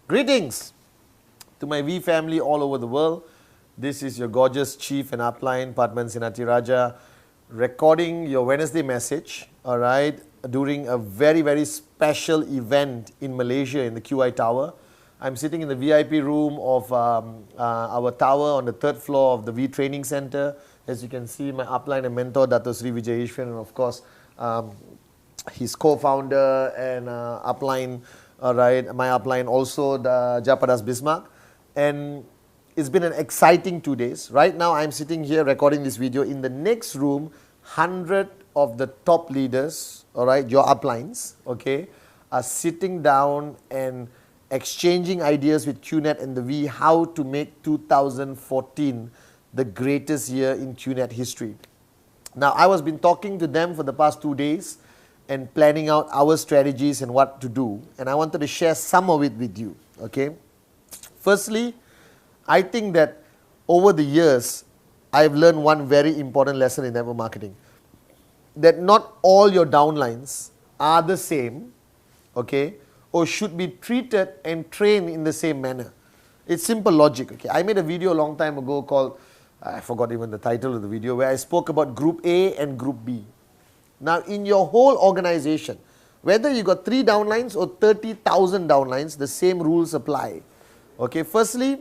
Greetings to my V family all over the world. This is your gorgeous chief and upline, Padman Sinati Raja, recording your Wednesday message, all right, during a very, very special event in Malaysia in the QI Tower. I'm sitting in the VIP room of our tower on the third floor of the V Training Center. As you can see, my upline and mentor, Dato Sri Vijay Ishwan, and of course, his co-founder and upline, my upline also, the Japadas Bismarck. And it's been an exciting 2 days. Right now, I'm sitting here recording this video. In the next room, 100 of the top leaders, all right, your uplines, okay, are sitting down and exchanging ideas with QNet and the V how to make 2014 the greatest year in QNet history. Now, I was been talking to them for the past 2 days and planning out our strategies and what to do. And I wanted to share some of it with you, okay? Firstly, I think that over the years, I've learned one very important lesson in network marketing. That not all your downlines are the same, okay, or should be treated and trained in the same manner. It's simple logic, okay. I made a video a long time ago called, I forgot even the title of the video, where I spoke about Group A and Group B. Now, in your whole organization, whether you got 3 downlines or 30,000 downlines, the same rules apply. Okay, firstly,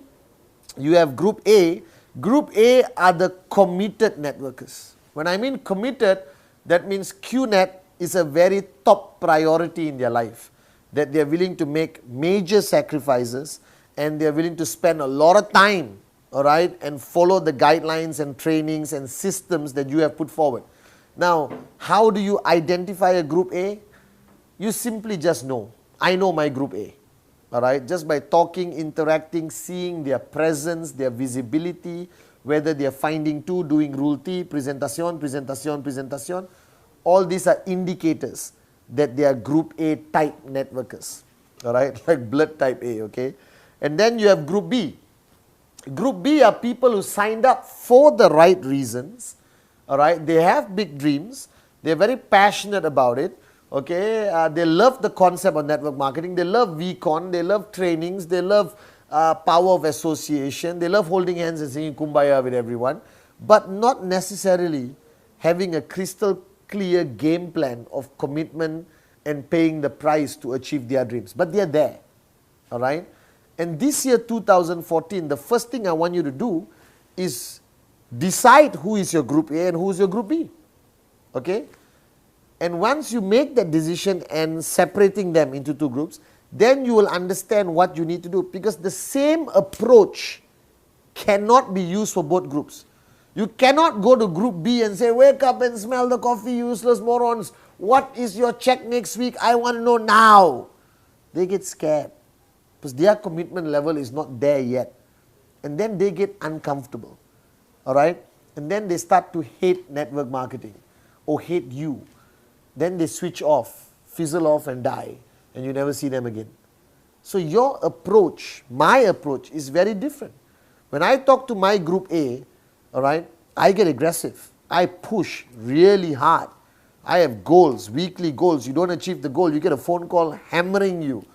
you have Group A. Group A are the committed networkers. When I mean committed, that means QNet is a very top priority in their life. That they are willing to make major sacrifices and they are willing to spend a lot of time, all right, and follow the guidelines and trainings and systems that you have put forward. Now, how do you identify a Group A? You simply just know. I know my Group A. All right, just by talking, interacting, seeing their presence, their visibility, whether they are finding two, doing rule T, presentation, all these are indicators that they are Group A type networkers. All right, like blood type A, okay? And then you have Group B. Group B are people who signed up for the right reasons. All right, they have big dreams, they're very passionate about it, okay, they love the concept of network marketing, they love VCon, they love trainings, they love power of association, they love holding hands and singing Kumbaya with everyone, but not necessarily having a crystal clear game plan of commitment and paying the price to achieve their dreams, but they're there, all right. And this year 2014, the first thing I want you to do is decide who is your Group A and who is your Group B, okay? And once you make that decision and separating them into 2 groups, then you will understand what you need to do, because the same approach cannot be used for both groups. You cannot go to Group B and say, wake up and smell the coffee, useless morons. What is your check next week? I want to know now. They get scared because their commitment level is not there yet. And then they get uncomfortable. All right, and then they start to hate network marketing or hate you. Then they switch off, fizzle off and die, and you never see them again. So your approach, my approach is very different. When I talk to my Group A, all right, I get aggressive. I push really hard. I have goals, weekly goals. You don't achieve the goal, you get a phone call hammering you.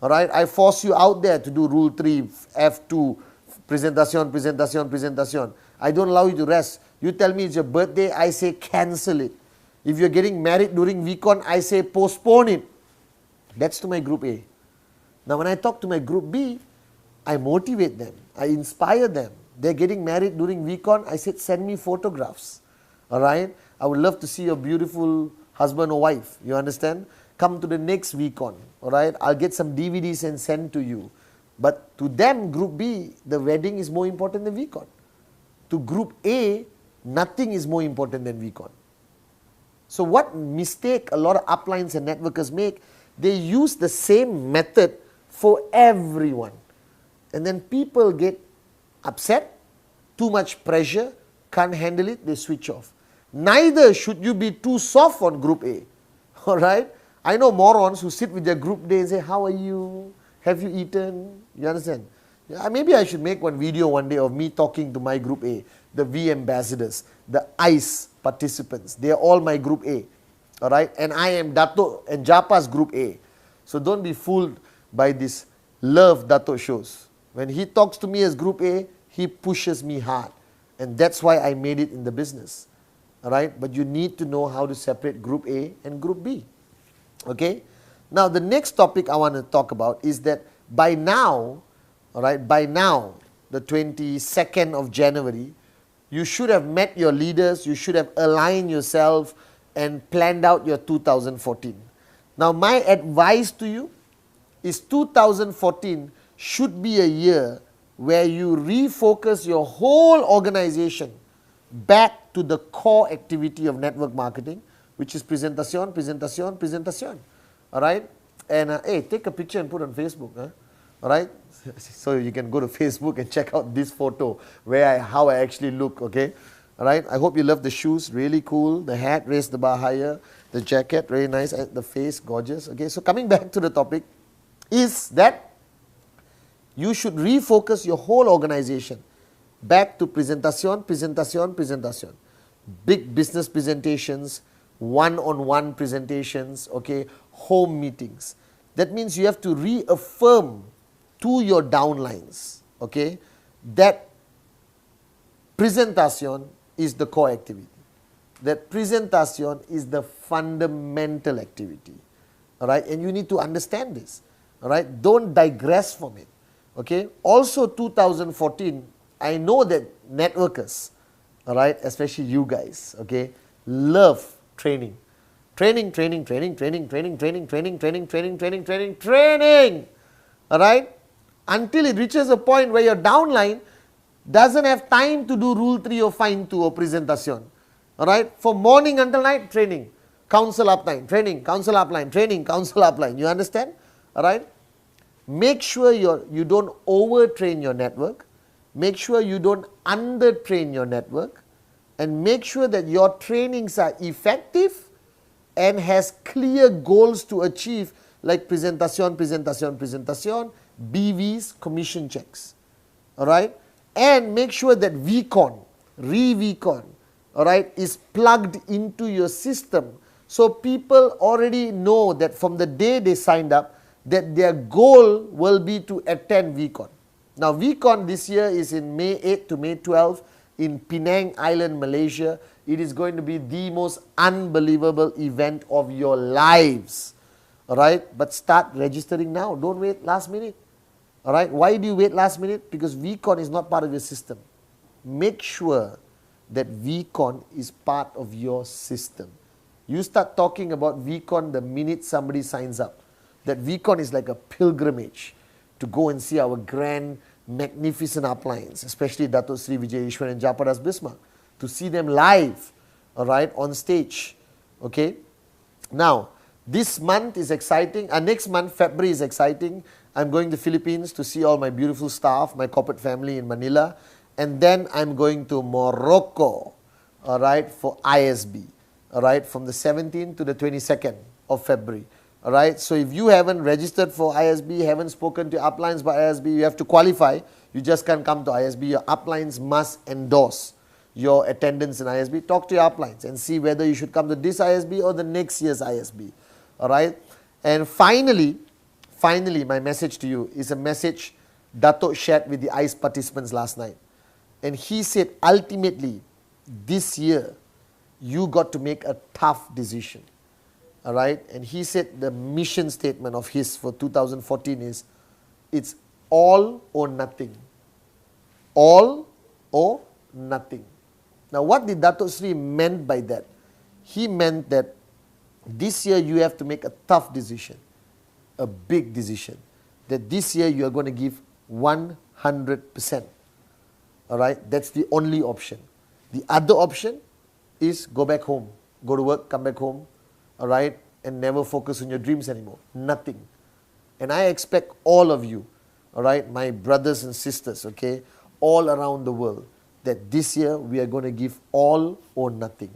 All right, I force you out there to do Rule 3, F2, presentation. I don't allow you to rest. You tell me it's your birthday, I say cancel it. If you're getting married during VCon, I say postpone it. That's to my Group A. Now when I talk to my Group B, I motivate them. I inspire them. They're getting married during VCon, I said send me photographs. Alright? I would love to see your beautiful husband or wife. You understand? Come to the next VCon. Alright? I'll get some DVDs and send to you. But to them, Group B, the wedding is more important than VCon. To Group A, nothing is more important than VCon. So what mistake a lot of uplines and networkers make, they use the same method for everyone. And then people get upset, too much pressure, can't handle it, they switch off. Neither should you be too soft on Group A. Alright? I know morons who sit with their Group A and say, how are you? Have you eaten? You understand? Maybe I should make one video one day of me talking to my Group A, the V ambassadors, the ICE participants. They are all my Group A. Alright? And I am Dato and Japa's Group A. So don't be fooled by this love Dato shows. When he talks to me as Group A, he pushes me hard. And that's why I made it in the business. Alright, but you need to know how to separate Group A and Group B. Okay, now the next topic I want to talk about is that by now, alright, by now, the 22nd of January, you should have met your leaders, you should have aligned yourself and planned out your 2014. Now my advice to you is 2014 should be a year where you refocus your whole organization back to the core activity of network marketing, which is presentation, presentation, presentation. Alright? And hey, take a picture and put on Facebook. Huh? Alright? So you can go to Facebook and check out this photo where how I actually look. Okay? Alright? I hope you love the shoes, really cool. The hat, raised the bar higher. The jacket, very nice. The face, gorgeous. Okay? So coming back to the topic is that you should refocus your whole organization back to presentation, presentation, presentation. Big business presentations, one-on-one presentations, okay, home meetings. That means you have to reaffirm to your downlines, okay, that presentation is the core activity. That presentation is the fundamental activity. Alright, and you need to understand this. Alright, don't digress from it. Okay. Also 2014, I know that networkers, alright, especially you guys, okay, love training. Training, training, training, training, training, training, training, training, training, training, training, training. Alright? Until it reaches a point where your downline doesn't have time to do rule 3 or fine 2 or presentation. Alright? From morning until night, training. Council upline, training, council upline, training, council upline. You understand? Alright? Make sure you don't overtrain your network. Make sure you don't undertrain your network. And make sure that your trainings are effective and has clear goals to achieve, like presentation, presentation, presentation, BVs, commission checks. Alright? And make sure that VCon, re-VCon, alright, is plugged into your system. So people already know that from the day they signed up, that their goal will be to attend VCon. Now VCon this year is in May 8 to May 12 in Penang Island, Malaysia. It is going to be the most unbelievable event of your lives. Alright, but start registering now. Don't wait last minute. Alright, why do you wait last minute? Because VCon is not part of your system. Make sure that VCon is part of your system. You start talking about VCon the minute somebody signs up. That VCon is like a pilgrimage to go and see our grand, magnificent uplines, especially Dato Sri Vijay Ishwan and Japadas Bismarck, to see them live, alright, on stage. Okay. Now, this month is exciting. Next month, February, is exciting. I'm going to Philippines to see all my beautiful staff, my corporate family in Manila. And then I'm going to Morocco, alright, for ISB, alright, from the 17th to the 22nd of February. Alright, so if you haven't registered for ISB, haven't spoken to uplines by ISB, you have to qualify. You just can't come to ISB. Your uplines must endorse your attendance in ISB. Talk to your uplines and see whether you should come to this ISB or the next year's ISB. Alright, and finally, my message to you is a message Dato shared with the ICE participants last night. And he said, ultimately, this year, you got to make a tough decision. Alright, and he said the mission statement of his for 2014 is, it's all or nothing. All or nothing. Now what did Dato Sri meant by that? He meant that this year you have to make a tough decision, a big decision, that this year you are going to give 100%. Alright, that's the only option. The other option is go back home, go to work, come back home, alright, and never focus on your dreams anymore. Nothing. And I expect all of you, alright, my brothers and sisters, okay, all around the world, that this year we are going to give all or nothing.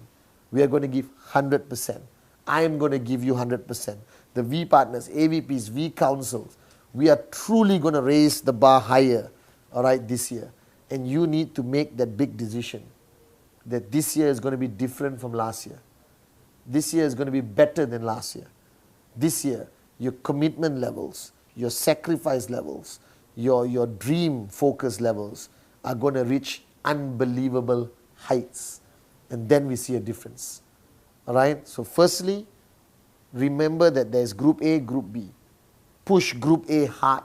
We are going to give 100%. I am going to give you 100%. The V partners, AVPs, V councils, we are truly going to raise the bar higher, alright, this year. And you need to make that big decision that this year is going to be different from last year. This year is going to be better than last year. This year, your commitment levels, your sacrifice levels, your dream focus levels are going to reach unbelievable heights. And then we see a difference. All right? So firstly, remember that there's Group A, Group B. Push Group A hard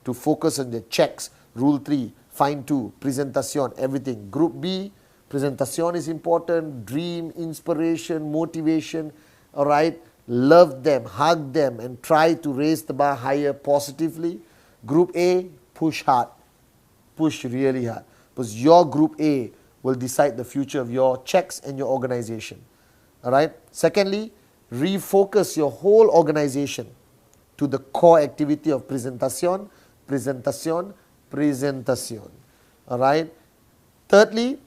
to focus on the checks, Rule 3, Find 2, Presentation, everything. Group B, Presentation is important, dream, inspiration, motivation, all right? Love them, hug them, and try to raise the bar higher positively. Group A, push hard. Push really hard. Because your Group A will decide the future of your checks and your organization. All right? Secondly, refocus your whole organization to the core activity of presentation, presentation, presentation. All right? Thirdly,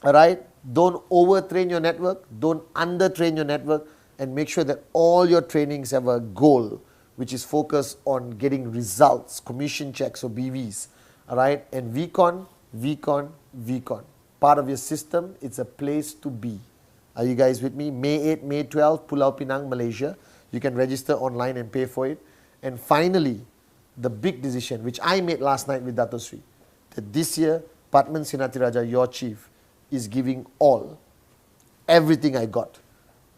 all right, don't overtrain your network, don't undertrain your network, and make sure that all your trainings have a goal which is focused on getting results, commission checks or BVs. All right? And VCon, VCon, VCon. Part of your system, it's a place to be. Are you guys with me? May 8, May 12, Pulau Pinang, Malaysia. You can register online and pay for it. And finally, the big decision, which I made last night with Dato Sri, that this year, Padman Sinatiraja, your chief, is giving everything I got.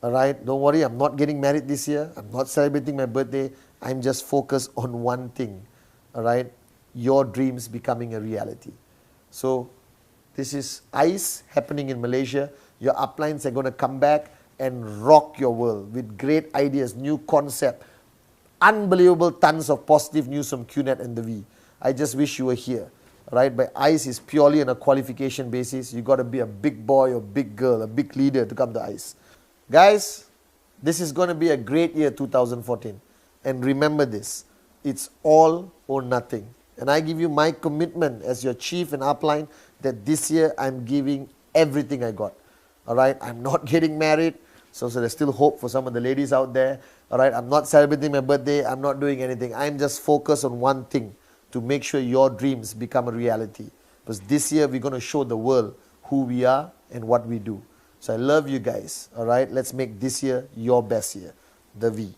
All right? Don't worry, I'm not getting married this year. I'm not celebrating my birthday. I'm just focused on one thing. All right? Your dreams becoming a reality. So, this is ICE happening in Malaysia. Your uplines are going to come back and rock your world with great ideas, new concept, unbelievable tons of positive news from QNet and the V. I just wish you were here. Right? But ICE is purely on a qualification basis. You got to be a big boy or big girl, a big leader to come to ICE. Guys, this is going to be a great year 2014. And remember this, it's all or nothing. And I give you my commitment as your chief and upline that this year I'm giving everything I got. All right, I'm not getting married, so there's still hope for some of the ladies out there. All right, I'm not celebrating my birthday, I'm not doing anything. I'm just focused on one thing, to make sure your dreams become a reality. Because this year we're going to show the world who we are and what we do. So I love you guys. All right, let's make this year your best year. The V.